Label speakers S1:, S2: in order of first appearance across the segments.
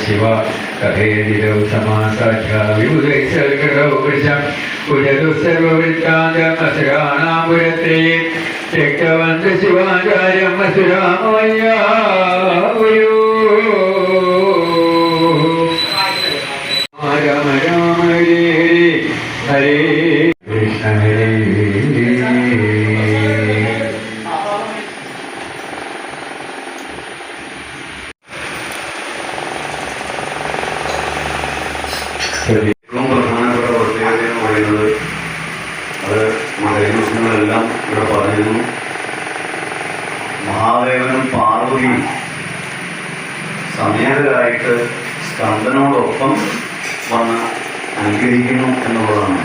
S1: ശിവ കഥേതിരൗ സമാസാധ്യാ വിഭുതൈസർഗതൗ വൃശം പുരതു സർവവൃത്താന്തമസുരാണാപുരത്തെ രക്തവന്ത ശിവാചാര്യം അസുരാമയ്യ രാമ രാമ ഹരേ ഹരേ കൃഷ്ണ ഹരേ
S2: ഏറ്റവും പ്രധാനപ്പെട്ട പ്രത്യേകത എന്ന് പറയുന്നത് അത് മകരവിഷ്ണുകളെല്ലാം ഇവിടെ പറഞ്ഞിരുന്നു. മഹാദേവനും പാർവതിയും സമേതരായിട്ട് സ്കന്ദനോടൊപ്പം വന്ന് അനുഗ്രഹിക്കുന്നു എന്നുള്ളതാണ്.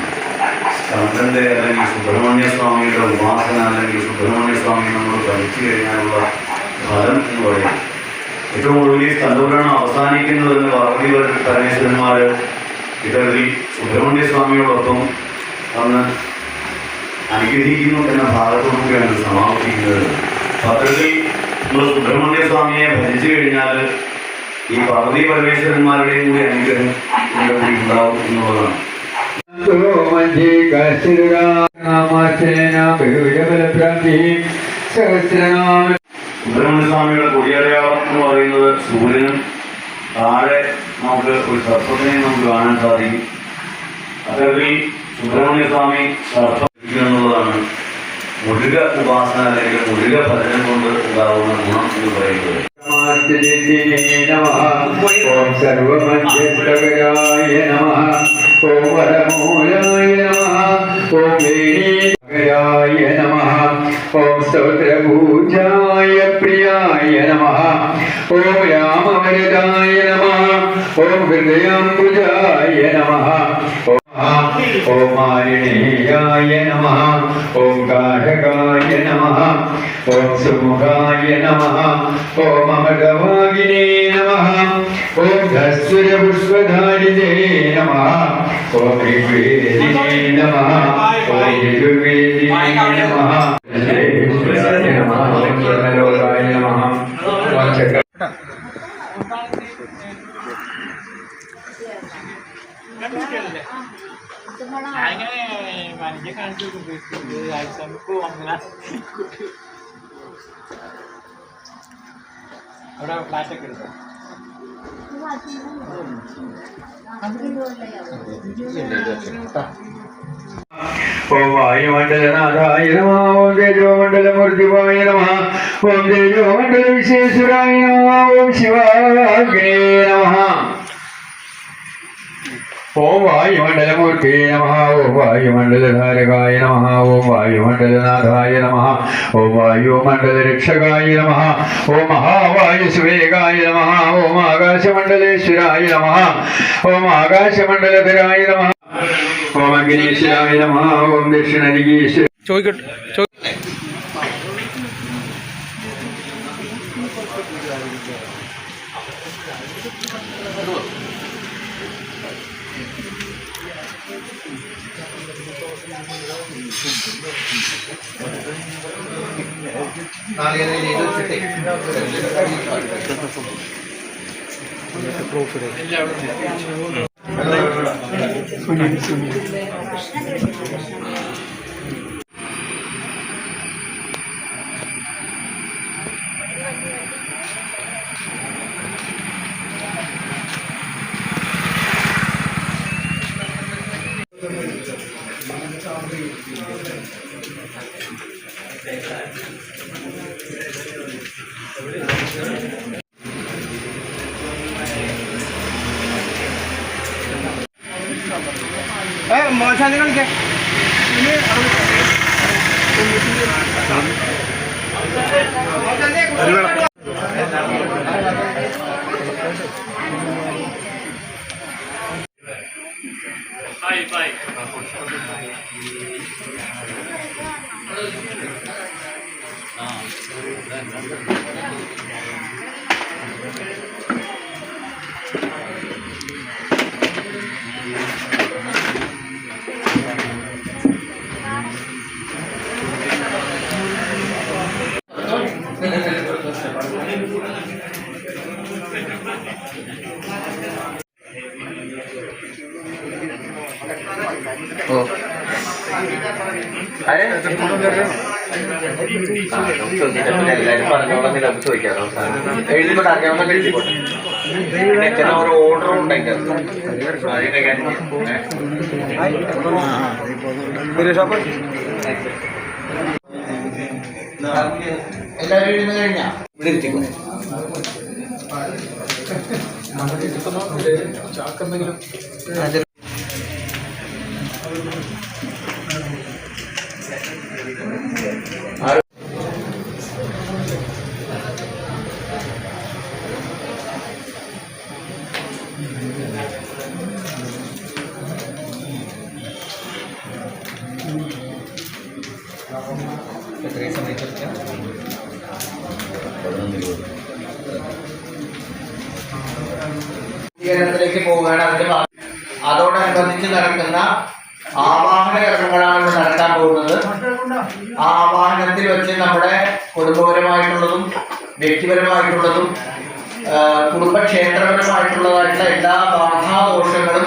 S2: സ്കന്ദന്റെ അല്ലെങ്കിൽ സുബ്രഹ്മണ്യ സ്വാമിയുടെ ഉപാസന അല്ലെങ്കിൽ സുബ്രഹ്മണ്യ സ്വാമി നമ്മൾ പഠിച്ചു കഴിഞ്ഞാലുള്ള ഫലം എന്ന് പറയും. ഏറ്റവും ഒടുവിൽ സ്കന്ദപുരാണം അവസാനിക്കുന്നതെന്ന് പാർവതി പരമേശ്വരന്മാർ ഇതറിൽ സുബ്രഹ്മണ്യ സ്വാമിയോടൊപ്പം വന്ന് അനുഗ്രഹിക്കുന്നു എന്ന ഭാഗത്തോടുകൂടിയാണ് സമാപിക്കുന്നത്. പത്രത്തിൽ നമ്മൾ സുബ്രഹ്മണ്യ സ്വാമിയെ ഭജിച്ചു കഴിഞ്ഞാൽ ഈ പാർവതി പരമേശ്വരന്മാരുടെയും കൂടി അനുഗ്രഹം കൂടി ഉണ്ടാവും എന്നുള്ളതാണ്. സുബ്രഹ്മണ്യ സ്വാമിയുടെ കൊടിയടയാളം എന്ന് പറയുന്നത് സൂര്യനും താഴെ നമുക്ക് ഒരു സർപ്പത്തിനെ നമുക്ക് കാണാൻ സാധിക്കും. അത്തരത്തിൽ സുബ്രഹ്മണ്യ സ്വാമി സർപ്പം എന്നുള്ളതാണ് മുരുക ഉപാസന അല്ലെങ്കിൽ മുരുക ഭജനം കൊണ്ട് ഉണ്ടാകുന്ന ഗുണം എന്ന് പറയുന്നത്.
S1: ഓം സർവമധ്യസ്ഥകരായ നമഃ. ഓം വരമൂലായ നമഃ. ഓം വേണീകരായ നമഃ. ഓം സ്തോത്രപൂജായ പ്രിയായ നമഃ. ഓം രാമവരദായ നമഃ. ഓം ഹൃദയാംബുജായ നമഃ. ഓം മാരിണീയായ നമഃ. ഓം കാഠകായ നമഃ. ഓം സുമുഖായ നമഃ. ഓം അമൃതവാഗിനേ നമഃ. ഓം ധസ്സുരപുഷ്പധാരിതേ നമഃ. ഓം ഋഗ്വേദിനേ നമഃ. ഓം യജുർവേദിനേ നമഃ. ഓം നമഃ.
S3: അങ്ങനെ മനസ്സിൽ കാണിച്ചു അവിടെ ഫ്ലാറ്റൊക്കെ എടുത്തോ.
S1: ഓം വായുമണ്ഡലനാഥായ നമഃ. ഓം തേജോമണ്ഡലമൂർത്തിവായ നമഃ. ഓം തേജോമണ്ഡല വിശേശ്വരായ നമഃ. ഓം ശിവാഗ്നേ നമഃ. ഓം വായുമണ്ഡലമൂർത്തേ നമഃ. ഓം വായുമണ്ഡലധാരകായ നമഃ. ഓം വായുമണ്ഡലനാഥായ നമഃ. ഓം വായുമണ്ഡലരക്ഷകായ നമഃ. ഓം മഹാവായുസുവേഗായ നമഃ. ഓം ആകാശമണ്ഡലേശ്വരായ നമഃ. ഓം ആകാശമണ്ഡലധരായ നമഃ. ഓം അഗ്നീശ്വരായ നമഃ. ഓം ദക്ഷിണദിഗീശ്വര
S3: മോശം കളിക്കാം.
S4: എല്ലാവരും പറഞ്ഞോളാം നമുക്ക് ചോദിക്കാം. എഴുതിക്കൊണ്ട് അറിയാവുന്ന എഴുതിക്കോട്ടെ. ഒരു ഓർഡറും ഉണ്ടായിട്ട് എല്ലാവരും എഴുതുന്ന കഴിഞ്ഞാ ഇവിടെ എത്തിക്കും. എത്രയും സമയത്ത് ത്തിലേക്ക് പോവുകയാണ്. അതിന്റെ അതോടനുബന്ധിച്ച് നടക്കുന്ന ആവാഹന കർമ്മങ്ങളാണ് ഇവിടെ നടക്കാൻ പോകുന്നത്. ആ ആവാഹനത്തിൽ വെച്ച് നമ്മുടെ കുടുംബപരമായിട്ടുള്ളതും വ്യക്തിപരമായിട്ടുള്ളതും കുടുംബക്ഷേത്രപരമായിട്ടുള്ളതായിട്ടുള്ള എല്ലാ ബാധാദോഷങ്ങളും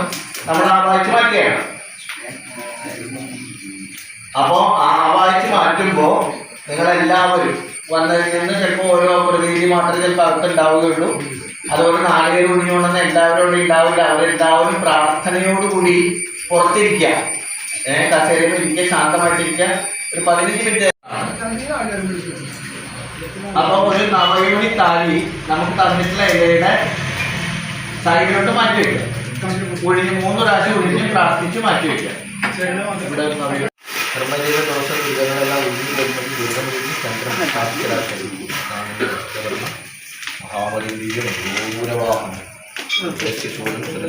S4: നമ്മൾ ആവാഹിച്ച് മാറ്റുകയാണ്. അപ്പോൾ ആവാഹിച്ച് മാറ്റുമ്പോൾ നിങ്ങളെല്ലാവരും വന്നതിൽ നിന്ന് ചിലപ്പോൾ ഓരോ പ്രതീതി മാത്രമേ ചിലപ്പോൾ അകത്തുണ്ടാവുകയുള്ളൂ. അതുപോലെ നാളുകൾ ഒഴിഞ്ഞുകൊണ്ടെന്ന് എല്ലാവരും അവിടെ ഉണ്ടാവില്ല. അവരെല്ലാവരും പ്രാർത്ഥനയോടുകൂടി പുറത്തിരിക്കുക, കസേരയിൽ ഇരിക്കുക, ശാന്തമായിട്ടിരിക്കുക. ഒരു 15 മിനിറ്റ്. അപ്പൊ ഒരു നവയുണി താലി നമുക്ക് തന്നിട്ടുള്ള ഇലയുടെ സൈഡിലോട്ട് മാറ്റി വയ്ക്കുക. ഒഴിഞ്ഞ് 3 പ്രാവശ്യം ഒഴിഞ്ഞ് പ്രാർത്ഥിച്ച് മാറ്റി വയ്ക്കുക. ഇവിടെ ധർമ്മജീവ ദോഷ ദുരിതങ്ങളെല്ലാം ഒഴിഞ്ഞു വരുന്നത് ദുരിതം ഒഴിഞ്ഞ് ചന്ദ്രൻ മഹാബലിയും ദൂരവാഹനം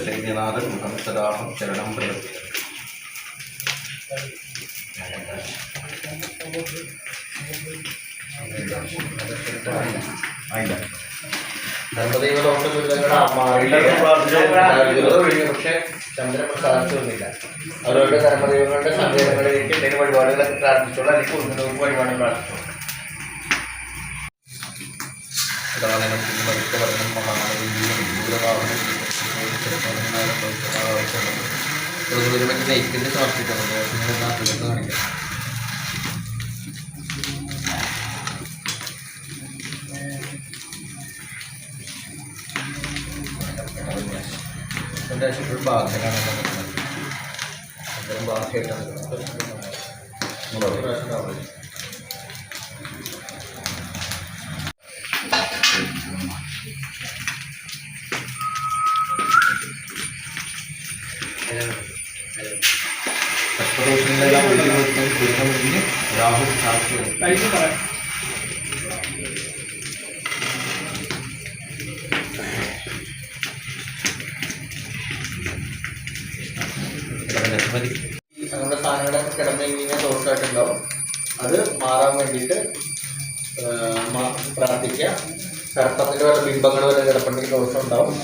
S4: സൈന്യനാഥൻ മുഖം സദാഹം ശരണം പ്രവർത്തിക്കും. ധർമ്മദൈവ ദോഷ ദുരിതങ്ങളെ പക്ഷെ ചന്ദ്രൻ പ്രസാദിച്ചൊന്നുമില്ല. അവരവരുടെ ധർമ്മദൈവങ്ങളുടെ സങ്കേതങ്ങളിലേക്ക് എന്തെങ്കിലും വഴിപാടുകളൊക്കെ പ്രാർത്ഥിച്ചോളൂ, അല്ലെങ്കിൽ ഒന്നിനൊരു വഴിപാട് പ്രാർത്ഥിച്ചോളൂ. നൈറ്റിന്റെ സമർപ്പിക്കണം. കാണിക്കാം. ഒരു ബാധനാണ് അത്തരം ബാധയായിട്ടാണ് സത്വദോഷങ്ങളെല്ലാം ഒഴിഞ്ഞു കൊടുക്കാൻ ദുരിതമൊഴിഞ്ഞ് രാഹു സാക്ഷിയാണ്. നമ്മുടെ സാധനങ്ങളൊക്കെ കിടന്നു കഴിഞ്ഞാൽ ദോഷമായിട്ടുണ്ടാവും. അത് മാറാൻ വേണ്ടിയിട്ട് പ്രാർത്ഥിക്കുക. സർപ്പത്തിൻ്റെ വല്ല ബിംബങ്ങൾ വരെ കിടപ്പുണ്ടെങ്കിൽ ദോഷം ഉണ്ടാവും.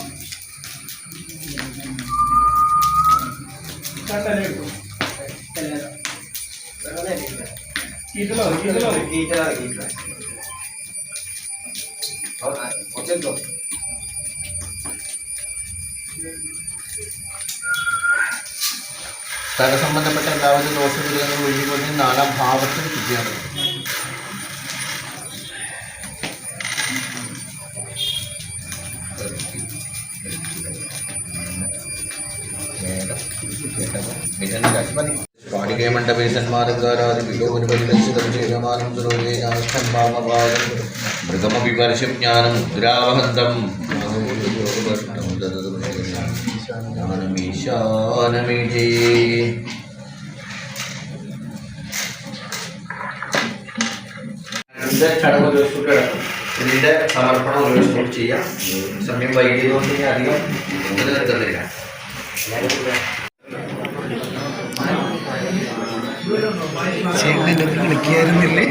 S4: സ്ഥലസംബന്ധപ്പെട്ട എല്ലാവരും ദോഷദുരിതങ്ങൾ ഒഴിഞ്ഞുകൊണ്ട് 4-ാം ഭാവത്തിൽ ശുദ്ധിയാണ്. പാടികേ മണ്ഡപേശന്മാരകാരാദി വിലോപന പരിലക്ഷിതം ചേരമാനം മൃഗമഭിപർശം ജ്ഞാനം മുദ്രാവഹന്തം ജ്ഞാനമീശാനമീഠേ. ചടങ്ങ് ഒരു ദിവസം കിടക്കും. ഇതിൻ്റെ സമർപ്പണം ഒരു ദിവസം ചെയ്യാം. സമയം വൈകിയതുകൊണ്ട് ഇനി അധികം നിർത്തുന്നില്ല.
S5: ചേട്ടൻ്റെ കളിക്കായിരുന്നില്ലേ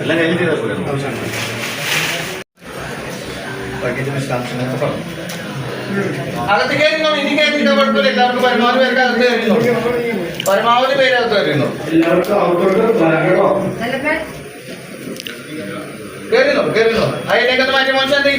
S2: എല്ലാം കഴിഞ്ഞ് ചെയ്താൽ പോലെ
S4: അകത്ത് കയറുന്നോ? ഇനി കയറിയിട്ട് കുഴപ്പമില്ല. എല്ലാവർക്കും പരമാവധി പേർക്ക് അകത്ത് കയറുന്നു. പരമാവധി പേര് അകത്ത് കയറുന്നു. കയറുന്നു. അതിലേക്കൊന്ന് മാറ്റി മോശാന്തി.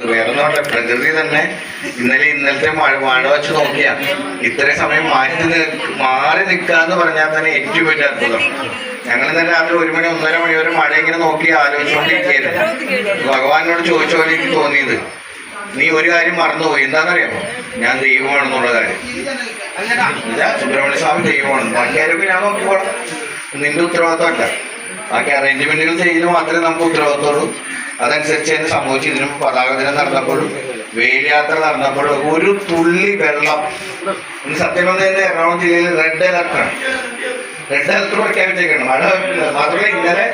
S4: വേറൊന്നുമല്ല, പ്രകൃതി തന്നെ ഇന്നലത്തെ മഴ വെച്ച് നോക്കിയാ ഇത്രയും സമയം മാറി നിൽക്കാന്ന് പറഞ്ഞാൽ തന്നെ ഏറ്റവും വലിയ അത്ഭുതം. ഞങ്ങൾ ഇന്നലെ രാത്രി 1 മണി 1:30 മണി വരെ മഴ ഇങ്ങനെ നോക്കി ആലോചിച്ചുകൊണ്ടിരിക്കുകയായിരുന്നു. ഭഗവാനോട് ചോദിച്ച പോലെ എനിക്ക് തോന്നിയത്, നീ ഒരു കാര്യം മറന്നുപോയി. എന്താണെന്നറിയാമോ? ഞാൻ ദൈവമാണെന്നുള്ള കാര്യം. സുബ്രഹ്മണ്യ സ്വാമി ദൈവമാണ്. ബാക്കി ആരൊക്കെ ഞാൻ നോക്കിക്കോളാം. നിന്റെ ഉത്തരവാദിത്തമല്ല. ബാക്കി അറേഞ്ച്മെന്റുകൾ ചെയ്യൽ മാത്രമേ നമുക്ക് ഉത്തരവാദിത്തമുള്ളൂ. അതനുസരിച്ച് തന്നെ സംഭവിച്ചു. ഇതിനും പതാക ദിനം നടന്നപ്പോഴും വേലിയാത്ര നടന്നപ്പോഴും ഒരു തുള്ളി വെള്ളം ഇന്ന് സത്യം പറഞ്ഞാൽ എറണാകുളം ജില്ലയിൽ റെഡ് അലർട്ടാണ്. റെഡ് അലർട്ട് പ്രഖ്യാപിച്ചേക്കാണ്. മഴ മാത്രമല്ല, ഇന്നലെ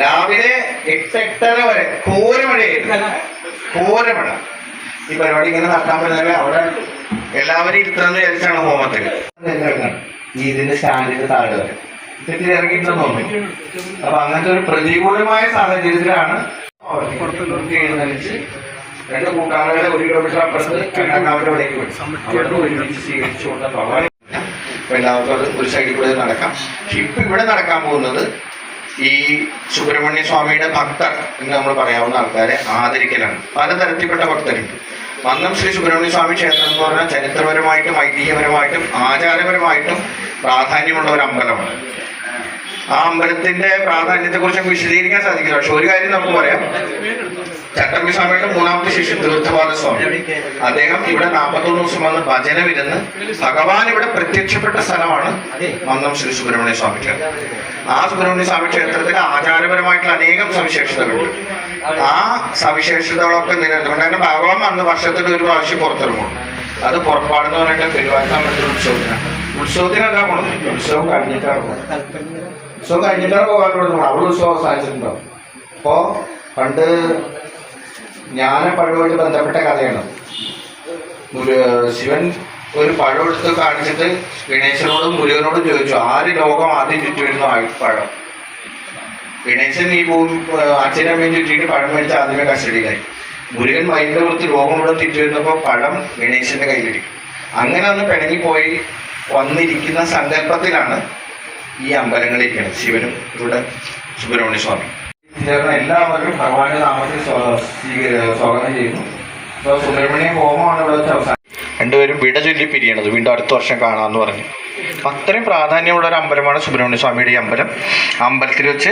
S4: രാവിലെ 8-8:30 വരെ ഘോരമഴയായിരുന്നു. ഘോരമഴ. ഈ പരിപാടി ഇങ്ങനെ നടത്താൻ പറ്റുന്നത് അവിടെ എല്ലാവരും ഇരുത്തണമെന്ന് വിചാരിച്ചാണ് ഹോമത്തിൽ. ഈ ഇതിന്റെ സ്റ്റാൻഡിന്റെ താഴെ വരെ തെറ്റി ഇറങ്ങിയിട്ടുണ്ടെന്ന് തോന്നുന്നു. അപ്പൊ അങ്ങനത്തെ ഒരു പ്രതികൂലമായ സാഹചര്യത്തിലാണ് എഴുന്നള്ളിച്ച് 2 കൂട്ടാളികളെ 1 കിലോമീറ്റർ അപ്പുറത്ത് അവരവിടേക്ക് വിടും. അവിടെ ഒരുമിച്ച് സ്വീകരിച്ചുകൊണ്ട് ഭഗവാൻ എല്ലാവർക്കും അത് ഒരു സൈഡിൽ കൂടെ നടക്കാം. ഇപ്പൊ ഇവിടെ നടക്കാൻ പോകുന്നത് ഈ സുബ്രഹ്മണ്യ സ്വാമിയുടെ ഭക്തർ എന്ന് നമ്മൾ പറയാവുന്ന ആൾക്കാരെ ആദരിക്കലാണ്. പലതരത്തിൽപ്പെട്ട ഭക്തരുണ്ട്. മന്നം ശ്രീ സുബ്രഹ്മണ്യ സ്വാമി ക്ഷേത്രം എന്ന് പറഞ്ഞാൽ ചരിത്രപരമായിട്ടും ഐതിഹ്യപരമായിട്ടും ആചാരപരമായിട്ടും പ്രാധാന്യമുള്ള ഒരു അമ്പലമാണ്. ആ അമ്പലത്തിന്റെ പ്രാധാന്യത്തെക്കുറിച്ച് വിശദീകരിക്കാൻ സാധിക്കില്ല. പക്ഷെ ഒരു കാര്യം നമുക്ക് പറയാം, ചട്ടമ്പി സ്വാമിയുടെ 3ാമത്തെ ശിഷ്യൻ തീർത്ഥപാദ സ്വാമി, അദ്ദേഹം ഇവിടെ 41 ദിവസം വന്ന് ഭജനമിരുന്ന് ഭഗവാൻ ഇവിടെ പ്രത്യക്ഷപ്പെട്ട സ്ഥലമാണ് മന്നം ശ്രീ സുബ്രഹ്മണ്യ സ്വാമി ക്ഷേത്രം. ആ സുബ്രഹ്മണ്യ സ്വാമി ക്ഷേത്രത്തിൽ ആചാരപരമായിട്ടുള്ള അനേകം സവിശേഷതകളുണ്ട്. ആ സവിശേഷതകളൊക്കെ നിലനിർത്തുകൊണ്ട് ഭഗവാൻ വന്ന് വർഷത്തിൽ 1 പ്രാവശ്യം പുറത്തിറങ്ങും. അത് പുറപ്പാടെന്ന് പറഞ്ഞിട്ട് പെരുവാഴ്ത്താൻ പറ്റുന്ന ഉത്സവത്തിനാണ്. ഉത്സവത്തിനല്ല പോണത്, ഉത്സവം കഴിഞ്ഞിട്ടാണ് പോകുന്നത്. ഉത്സവം കഴിഞ്ഞിട്ടാണ് പോകാൻ തുടങ്ങുന്നത്. അവിടെ ഉത്സവം അവസാനിച്ചിട്ടുണ്ടോ? അപ്പോൾ പണ്ട് ജ്ഞാനപ്പഴവുമായിട്ട് ബന്ധപ്പെട്ട കഥയാണ്. ശിവൻ ഒരു പഴം എടുത്ത് കാണിച്ചിട്ട് ഗണേശനോടും മുരുകനോടും ചോദിച്ചു, ആര് ലോകം ആദ്യം ചുറ്റുവരുന്നു പഴം. ഗണേശൻ ഈ ഭൂമി അച്ഛനും അമ്മയും ചുറ്റിയിട്ട് പഴം മേടിച്ച് ആദ്യമേ കസ്റ്റഡിയിലായി. മുരുകൻ മൈൻ്റെ പുറത്ത് ലോകം മുഴുവൻ ചുറ്റുവരുന്നപ്പോൾ പഴം ഗണേശന്റെ കയ്യിലിരിക്കും. അങ്ങനെ ഒന്ന് പിണങ്ങിപ്പോയി വന്നിരിക്കുന്ന സങ്കല്പത്തിലാണ് ഈ അമ്പലങ്ങളിരിക്കുന്നത്. ശിവനും ഇവിടെ സുബ്രഹ്മണ്യ സ്വാമി ചേർന്ന് എല്ലാവരും ഭഗവാന്റെ നാമത്തിൽ സ്വാഗതം ചെയ്യുന്നു. ഇപ്പോൾ സുബ്രഹ്മണ്യ ഹോമമാണ് ഇവിടെ വെച്ച് അവസാനം. രണ്ടുപേരും വിട ചൊല്ലി പിരിയണത്, വീണ്ടും അടുത്ത വർഷം കാണാമെന്ന് പറഞ്ഞു. അത്രയും പ്രാധാന്യമുള്ള ഒരു അമ്പലമാണ് സുബ്രഹ്മണ്യ സ്വാമിയുടെ ഈ അമ്പലം. അമ്പലത്തിൽ വെച്ച്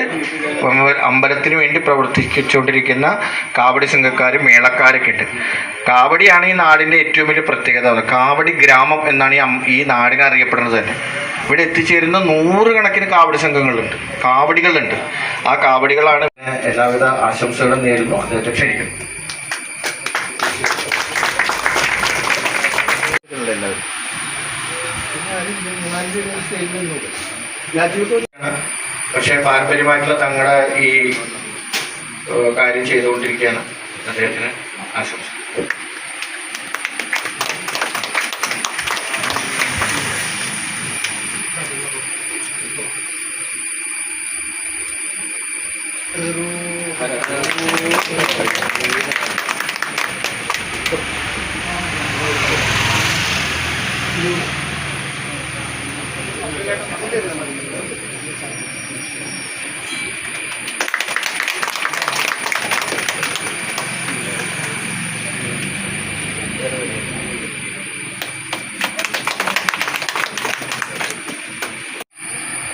S4: അമ്പലത്തിന് വേണ്ടി പ്രവർത്തിച്ചുകൊണ്ടിരിക്കുന്ന കാവടി സംഘക്കാരും മേളക്കാരൊക്കെ ഉണ്ട്. കാവടിയാണ് ഈ നാടിൻ്റെ ഏറ്റവും വലിയ പ്രത്യേകത. കാവടി ഗ്രാമം എന്നാണ് ഈ നാടിനെ അറിയപ്പെടുന്നത് തന്നെ. ഇവിടെ എത്തിച്ചേരുന്ന 100 കണക്കിന് കാവടി സംഘങ്ങളുണ്ട്, കാവടികളുണ്ട്. ആ കാവടികളാണ്. എല്ലാവിധ ആശംസകളും നേരുന്നു. അദ്ദേഹത്തെ ക്ഷണിക്കുന്നു. പക്ഷെ പാരമ്പര്യമായിട്ടുള്ള തങ്ങളുടെ ഈ കാര്യം ചെയ്തുകൊണ്ടിരിക്കുകയാണ്. അദ്ദേഹത്തിന് ആശംസ.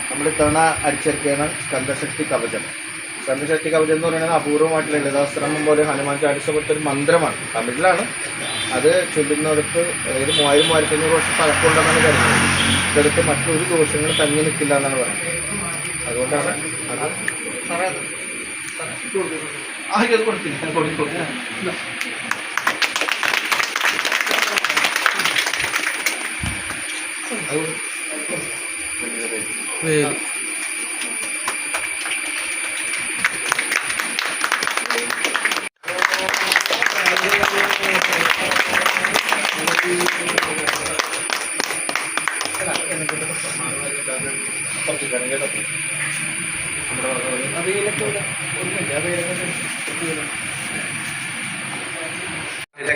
S4: നമ്മൾ ഇത്തവണ അടിച്ചിറക്കിയാണ് സ്കന്ദശക്തി കവചം. സ്കന്ദശക്തി കവചം എന്ന് പറയുന്നത് അപൂർവമായിട്ടുള്ള ലളിതാശ്രമം പോലെ ഹനുമാൻ ചാലിസ പോലത്തെ ഒരു മന്ത്രമാണ്. തമിഴിലാണ്. അത് ചൊല്ലുന്നിടത്ത് അതായത് 3000-3500 വർഷം പഴക്കമുണ്ടെന്നാണ് കരുതുന്നത്. ഇതെടുത്ത് മറ്റൊരു ദോഷങ്ങൾ തങ്ങി നിൽക്കില്ല എന്നാണ് പറയുന്നത്. അതുകൊണ്ടാണ് അത് കൊടുത്തില്ല.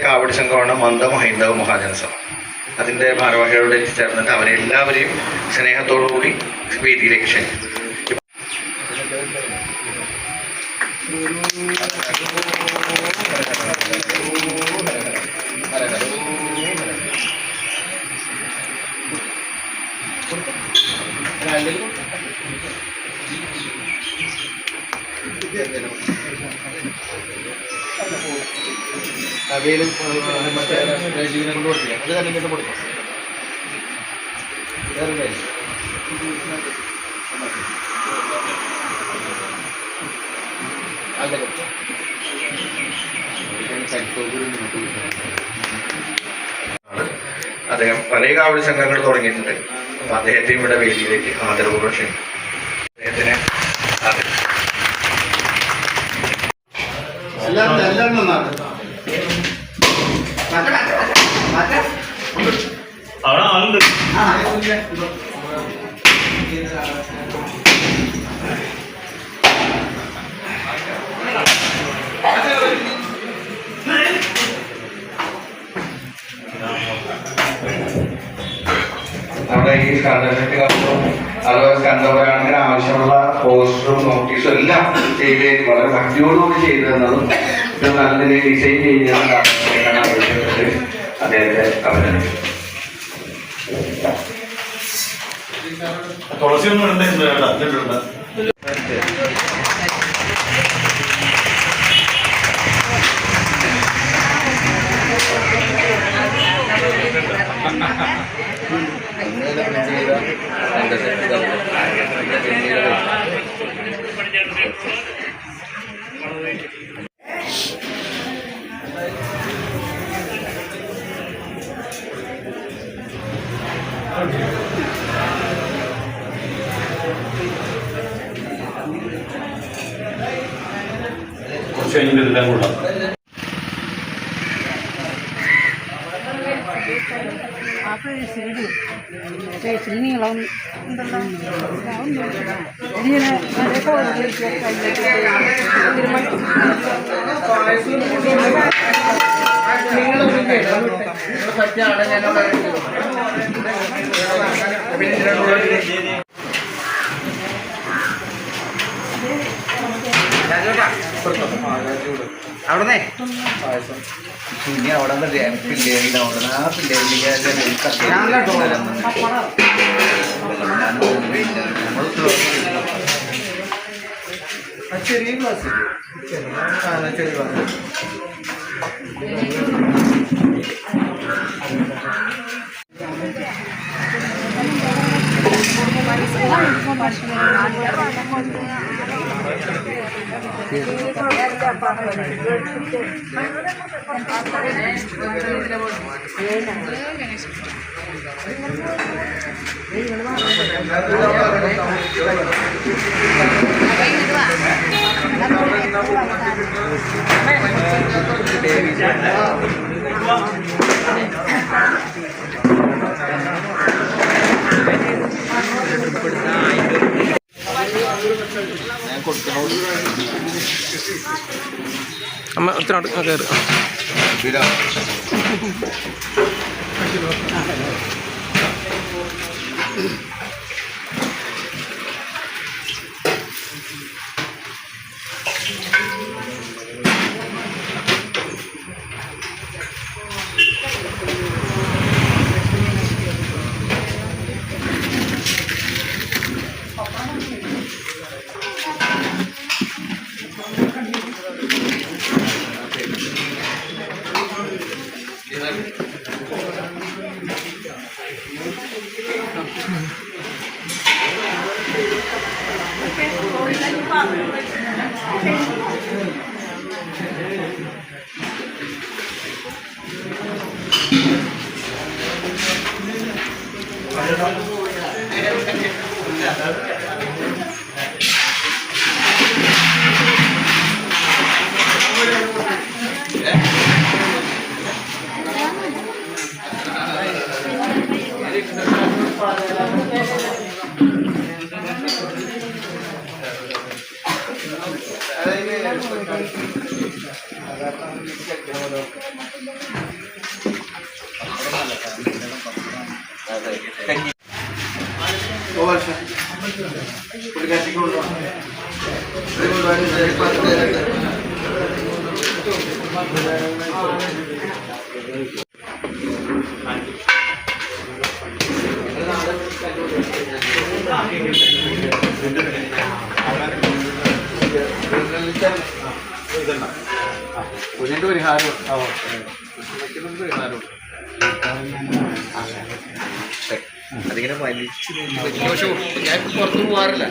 S4: കാവടി സംഘമാണ് മന്ദം ഹൈന്ദവ മഹാജനസഭ. അതിൻ്റെ ഭാരവാഹികളോട് ചേർന്നിട്ട് അവരെ എല്ലാവരെയും സ്നേഹത്തോടുകൂടി വേദിയിലേക്ക് ക്ഷണിക്കും. അവയിലും മറ്റേ ജീവനെ കൊണ്ട് കൊടുത്തില്ല. അത് തന്നെ ഇങ്ങോട്ട് കൊടുക്കാം. അദ്ദേഹം പല കാവടി സംഘങ്ങൾ തുടങ്ങിയിട്ടുണ്ട്. അപ്പം അദ്ദേഹത്തെ ഇവിടെ വേദിയിലേക്ക് ആദരപൂർവ്വം ക്ഷണിക്കും. അദ്ദേഹത്തിന് നമ്മുടെ ഈ സ്കന്ദശക്തി കപ്പും അതുപോലെ സ്കന്ദപുരാണത്തിന് ആവശ്യമുള്ള പോസ്റ്ററും നോട്ടീസും എല്ലാം ചെയ്ത് വളരെ ഭംഗിയോടുകൂടി ചെയ്തു തന്നതും ഇത് നല്ല ഡിസൈൻ ചെയ്യുന്നതാണ് അദ്ദേഹത്തെ അവതരിപ്പിക്കും.
S2: തുളസിയൊന്നും ഇടണ്ട. കുറച്ച് കഴിഞ്ഞിട്ട് എല്ലാം കൂടാം.
S5: നീളം ഉണ്ടല്ലോ
S4: പറ്റിയാണ് ഞാനോട് അവിടന്നേ ഇനി അവിടെ പിള്ളേരുടെ അവിടെ ആ ചെറിയ ക്ലാസ് ചെറിയ ക്ലാസ്
S6: അമ്മ ഒത്തിരി കയറി
S4: കുഞ്ഞിന്റെ പരിഹാരം അതിങ്ങനെ വലിച്ചു പക്ഷെ ഞാൻ പുറത്ത് പോകാറില്ല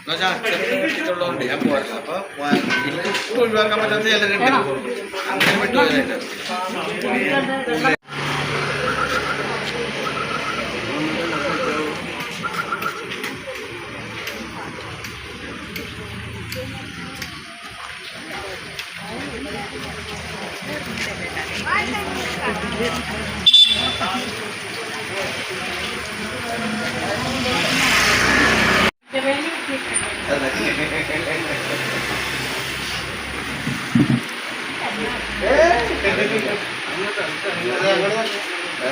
S4: എന്നുവെച്ചാൽ അച്ഛനുള്ളതുകൊണ്ട് ഞാൻ പോകാറില്ല അപ്പൊ എനിക്ക് ഒഴിവാക്കാൻ പറ്റാത്ത ചിലരുണ്ട് അങ്ങനെ വിട്ടുപോകാനായിട്ട്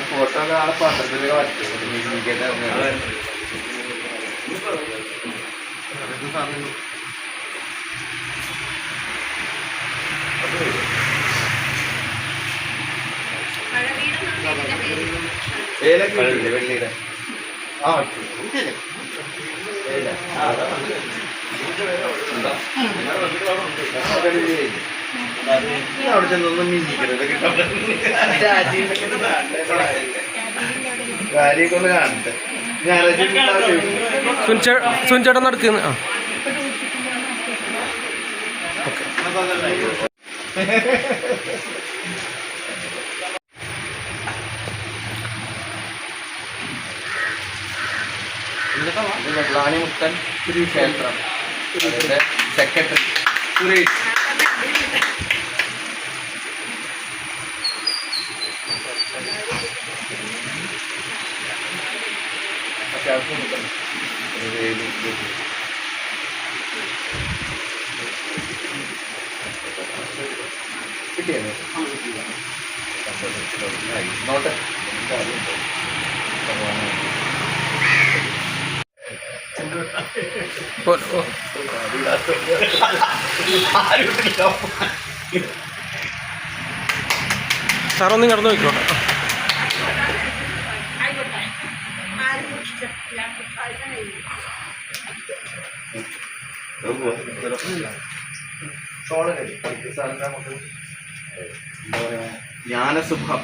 S4: ഫോട്ടോ ആളെ പത്രത്തിലൊക്കെ വെള്ളിയുടെ ആ അവിടെ ചെന്നൊന്നും മിന്നിക്കരുത് കാര്യമൊക്കെ ഒന്ന് കാണട്ടെ
S6: സുനിച്ചേട്ടൻ നടത്തിയെന്ന് ആ
S4: വെള്ളാണിമുത്തൻ ക്ഷേത്രം സെക്രട്ടറി സുരേഷ്
S6: സാറൊന്നും കടന്നു നോക്കിക്കോട്ടെ.
S4: ജ്ഞാനസുഖം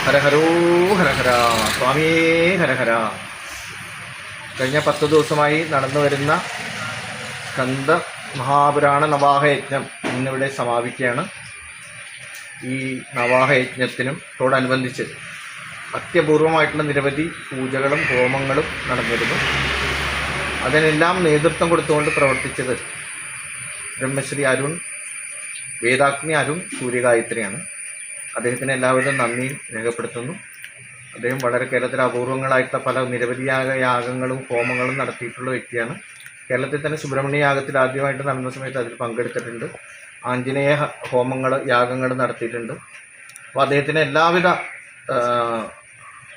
S4: ഹരഹരോ ഹരഹര സ്വാമിയേ ഹരഹര. കഴിഞ്ഞ 10 ദിവസമായി നടന്നു വരുന്ന സ്കന്ദ മഹാപുരാണ നവാഹയജ്ഞം ഇന്നിവിടെ സമാപിക്കുകയാണ്. ഈ നവാഹയജ്ഞത്തോടനുബന്ധിച്ച് അത്യപൂർവമായിട്ടുള്ള നിരവധി പൂജകളും ഹോമങ്ങളും നടന്നിരുന്നു. അതിനെല്ലാം നേതൃത്വം കൊടുത്തുകൊണ്ട് പ്രവർത്തിച്ചത് ബ്രഹ്മശ്രീ അരുൺ, വേദാഗ്നി അരുൺ സൂര്യഗായത്രിയാണ്. അദ്ദേഹത്തിന് എല്ലാവരും നന്ദിയും രേഖപ്പെടുത്തുന്നു. അദ്ദേഹം വളരെ കേരളത്തിലെ അപൂർവങ്ങളായിട്ടുള്ള പല നിരവധിയായ യാഗങ്ങളും ഹോമങ്ങളും നടത്തിയിട്ടുള്ള വ്യക്തിയാണ്. കേരളത്തിൽ തന്നെ സുബ്രഹ്മണ്യ യാഗത്തിൽ ആദ്യമായിട്ട് നടന്ന സമയത്ത് അതിൽ പങ്കെടുത്തിട്ടുണ്ട്. ആഞ്ജനേയ ഹോമങ്ങൾ യാഗങ്ങൾ നടത്തിയിട്ടുണ്ട്. അപ്പോൾ അദ്ദേഹത്തിന് എല്ലാവിധ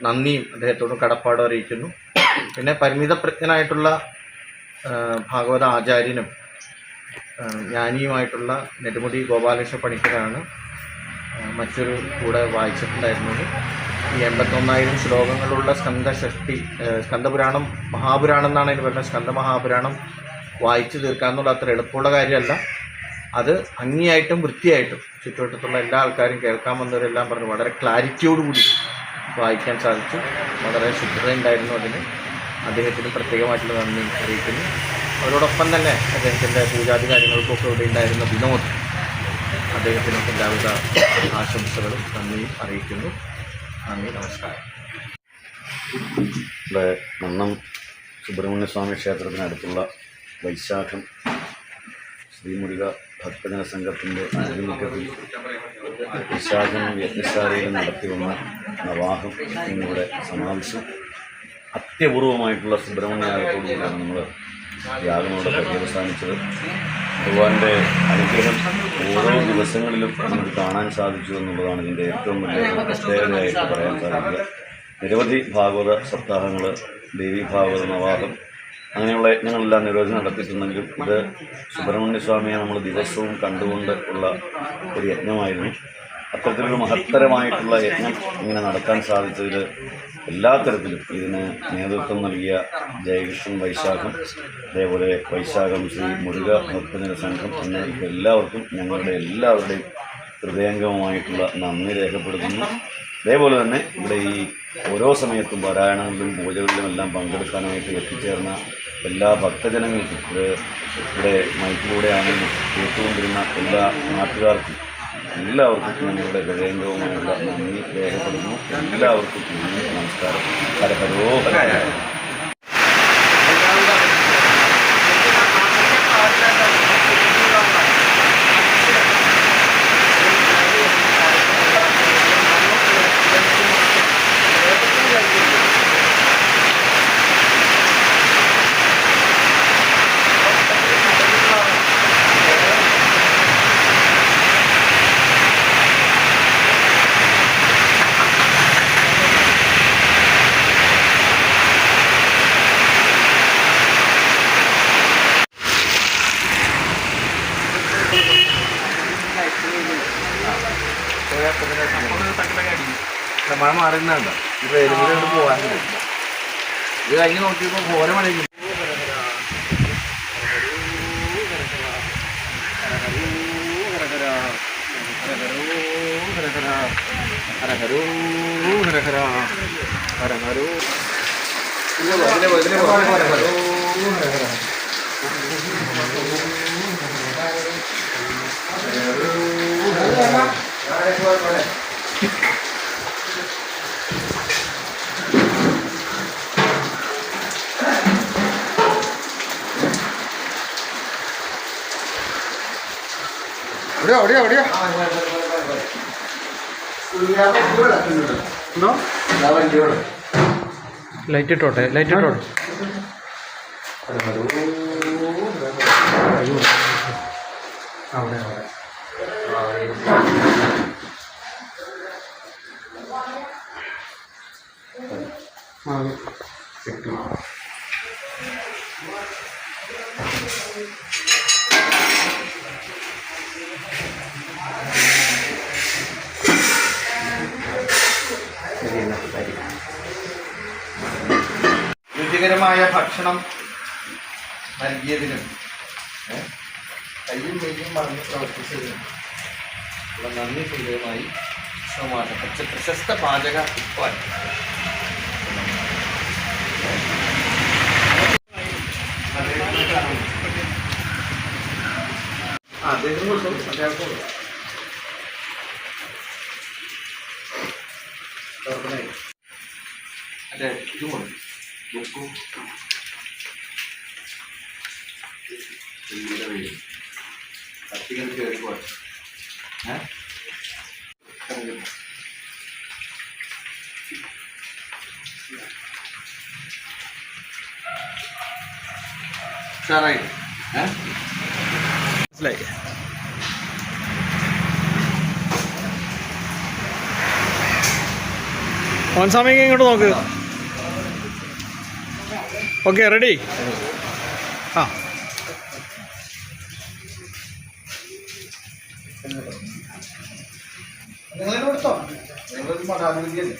S4: നന്ദിയും അദ്ദേഹത്തോട് കടപ്പാടും അറിയിക്കുന്നു. പിന്നെ പരിമിതപ്രജ്ഞനായിട്ടുള്ള ഭാഗവത ആചാര്യനും ജ്ഞാനിയുമായിട്ടുള്ള നെടുമുടി ഗോപാലകൃഷ്ണ പണിക്കരാണ് മറ്റൊരു കൂടെ വായിച്ചിട്ടുണ്ടായിരുന്നത്. ഈ 81,000 ശ്ലോകങ്ങളുള്ള സ്കന്ദപുരാണം മഹാപുരാണം എന്നാണ് അതിന് പറയുന്നത്. സ്കന്ദമഹാപുരാണം വായിച്ചു തീർക്കാമെന്നുള്ള അത്ര എളുപ്പമുള്ള കാര്യമല്ല. അത് ഭംഗിയായിട്ടും വൃത്തിയായിട്ടും ചുറ്റുവട്ടത്തുള്ള എല്ലാ ആൾക്കാരും കേൾക്കാൻ വന്നവരെല്ലാം പറഞ്ഞു വളരെ ക്ലാരിറ്റിയോടുകൂടി വായിക്കാൻ സാധിച്ചു. വളരെ ശുദ്ധതയുണ്ടായിരുന്നു അതിന്. അദ്ദേഹത്തിന് പ്രത്യേകമായിട്ടുള്ള നന്ദി അറിയിക്കുന്നു. അതോടൊപ്പം തന്നെ അദ്ദേഹത്തിൻ്റെ പൂജാതി കാര്യങ്ങൾക്കൊക്കെ ഇവിടെ ഉണ്ടായിരുന്ന വിനോദ്, അദ്ദേഹത്തിന് എല്ലാവിധ ആശംസകളും നന്ദിയും അറിയിക്കുന്നു. നന്ദി, നമസ്കാരം.
S2: ഇവിടെ മന്നം സുബ്രഹ്മണ്യസ്വാമി ക്ഷേത്രത്തിനടുത്തുള്ള വൈശാഖം ശ്രീമുരുക ഭക്തജന സംഘത്തിൻ്റെ ആഭിമുഖ്യത്തിൽ വൈശാഖം യജ്ഞശാലയിൽ നടത്തി വന്ന നവാഹം എന്നിവിടെ സമാപിച്ചു. അത്യപൂർവമായിട്ടുള്ള സുബ്രഹ്മണ്യയാഗത്തോടുകൂടിയാണ് നമ്മൾ യാഗങ്ങളോട് പര്യവസാനിച്ചത്. ഭഗവാന്റെ അനുഗ്രഹം ഓരോ ദിവസങ്ങളിലും നമുക്ക് കാണാൻ സാധിച്ചു എന്നുള്ളതാണ് ഇതിൻ്റെ ഏറ്റവും വലിയ പ്രത്യേകതയായിട്ട് പറയാൻ സാധിക്കുക. നിരവധി ഭാഗവത സപ്താഹങ്ങൾ, ദേവി ഭാഗവത നവാഹം, അങ്ങനെയുള്ള യജ്ഞങ്ങളെല്ലാം നിരവധി നടത്തിയിട്ടുണ്ടെങ്കിലും ഇത് സുബ്രഹ്മണ്യസ്വാമിയെ നമ്മൾ ദിവസവും കണ്ടുകൊണ്ട് ഉള്ള ഒരു യജ്ഞമായിരുന്നു. അത്തരത്തിലൊരു മഹത്തരമായിട്ടുള്ള യജ്ഞം ഇങ്ങനെ നടത്താൻ സാധിച്ചതിൽ എല്ലാ തരത്തിലും ഇതിന് നേതൃത്വം നൽകിയ ജയകൃഷ്ണൻ വൈശാഖം, അതേപോലെ വൈശാഖം ശ്രീ മുരുക ഭക്തജന സംഘം എന്നിവർക്ക് എല്ലാവർക്കും ഞങ്ങളുടെ എല്ലാവരുടെയും ഹൃദയംഗമമായിട്ടുള്ള നന്ദി രേഖപ്പെടുത്തുന്നു. അതേപോലെ തന്നെ ഇവിടെ ഈ ഓരോ സമയത്തും പാരായണങ്ങളിലും പൂജകളിലും എല്ലാം പങ്കെടുക്കാനായിട്ട് എത്തിച്ചേർന്ന എല്ലാ ഭക്തജനങ്ങൾക്കും ഇവിടെ മൈക്കിലൂടെയാണെങ്കിലും കേട്ടുകൊണ്ടിരുന്ന എല്ലാ നാട്ടുകാർക്കും എല്ലാവർക്കും ഞങ്ങളുടെ ഹൃദയംഗവുമായുള്ള നന്ദി രേഖപ്പെടുന്നു. എല്ലാവർക്കും നന്ദി, നമസ്കാരം. ഹരഹരോ ഹര.
S4: മഴ മാറുന്നുണ്ടോ ഈ വെയിലും പോകാനില്ല. ഇത് കഴിഞ്ഞ് നോക്കിയപ്പോൾ പോലെ മഴ
S6: ലൈറ്റ് ഇട്ടോട്ടെ, ലൈറ്റ് ഇട്ടോട്ടെ. അവിടെ
S4: രുചികരമായ ഭക്ഷണം നൽകിയതിനും കയ്യും മെയ്യും മറന്ന് പ്രവർത്തിച്ചതിനും ഉള്ള നന്ദി ഹൃദയമായി പ്രശസ്ത പാചക വിദ്വാൻ അദ്ദേഹത്തിന് കൊടുക്കും. അദ്ദേഹം കൊടുക്കും. അതെ ഇതും കൊടുക്കും. ബുക്കും കത്തികൾ കയറി പോട്ടെ. ഉഷാറായി
S6: മനസ്സിലായി. മോൻസ്വാമിക്ക് ഇങ്ങോട്ട് നോക്ക്. Okay, ready? ആ,
S4: നിങ്ങൾ കൊടുത്തോ? നിങ്ങളൊരു മഹാവിദ്യല്ലേ?